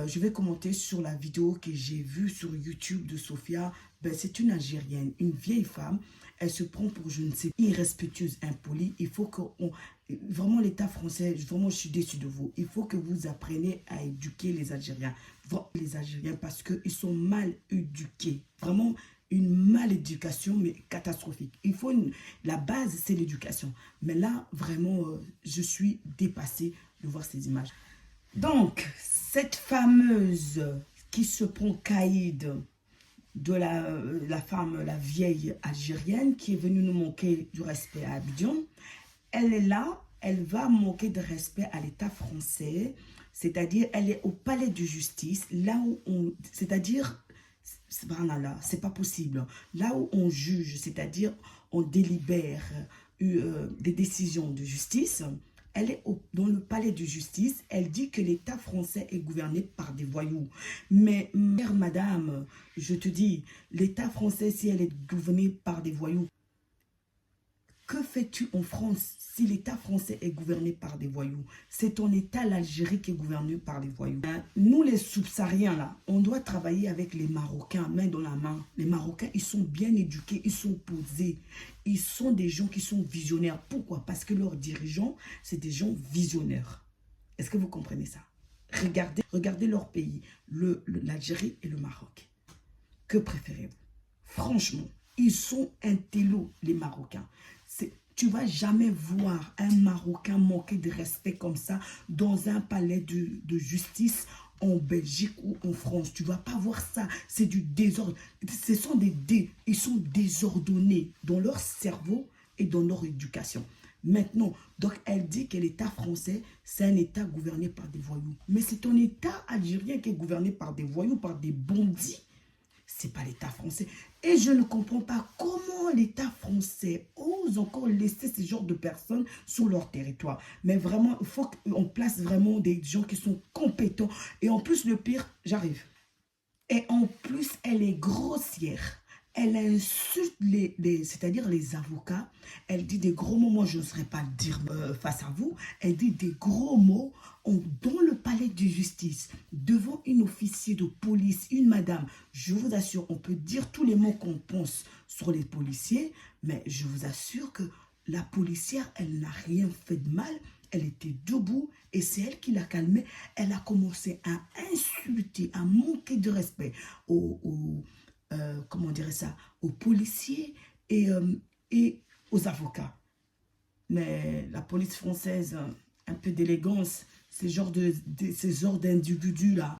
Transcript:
Je vais commenter sur la vidéo que j'ai vue sur YouTube de Sophia. Ben, c'est une Algérienne, une vieille femme. Elle se prend pour, je ne sais, irrespectueuse, impolie. Il faut que vraiment l'État français, vraiment je suis déçue de vous. Il faut que vous appreniez à éduquer les Algériens. Les Algériens parce qu'ils sont mal éduqués. Vraiment une mal éducation, mais catastrophique. La base, c'est l'éducation. Mais là, vraiment, je suis dépassée de voir ces images. Donc, cette fameuse qui se prend caïd de la femme, la vieille algérienne qui est venue nous manquer du respect à Abidjan, elle est là, elle va manquer de respect à l'État français, c'est-à-dire elle est au palais de justice, là où on, c'est-à-dire, c'est pas possible, là où on juge, c'est-à-dire on délibère des décisions de justice. Elle est dans le palais de justice. Elle dit que l'État français est gouverné par des voyous. Mais, mère, madame, je te dis, l'État français, si elle est gouverné par des voyous, que fais-tu en France si l'État français est gouverné par des voyous? C'est ton État, l'Algérie, qui est gouverné par des voyous. Nous, les subsahariens, là, on doit travailler avec les Marocains, main dans la main. Les Marocains, ils sont bien éduqués, ils sont posés. Ils sont des gens qui sont visionnaires. Pourquoi? Parce que leurs dirigeants, c'est des gens visionnaires. Est-ce que vous comprenez ça? Regardez leur pays, l'Algérie et le Maroc. Que préférez-vous? Franchement, ils sont intello, les Marocains. Tu ne vas jamais voir un Marocain manquer de respect comme ça dans un palais de justice en Belgique ou en France. Tu ne vas pas voir ça. C'est du désordre. Ils sont désordonnés dans leur cerveau et dans leur éducation. Maintenant, donc elle dit que l'État français, c'est un État gouverné par des voyous. Mais c'est un État algérien qui est gouverné par des voyous, par des bandits. C'est pas l'État français. Et je ne comprends pas comment l'État français ose encore laisser ce genre de personnes sur leur territoire. Mais vraiment, il faut qu'on place vraiment des gens qui sont compétents. Et en plus, le pire, j'arrive. Et en plus, elle est grossière. Elle insulte c'est-à-dire les avocats. Elle dit des gros mots. Moi, je n'oserais pas le dire face à vous. Elle dit des gros mots dans le palais de justice, devant une officier de police, une madame. Je vous assure, on peut dire tous les mots qu'on pense sur les policiers, mais je vous assure que la policière, elle n'a rien fait de mal. Elle était debout et c'est elle qui l'a calmée. Elle a commencé à insulter, à manquer de respect comment on dirait ça, aux policiers et aux avocats. Mais la police française, un peu d'élégance, ces genres d'individus-là,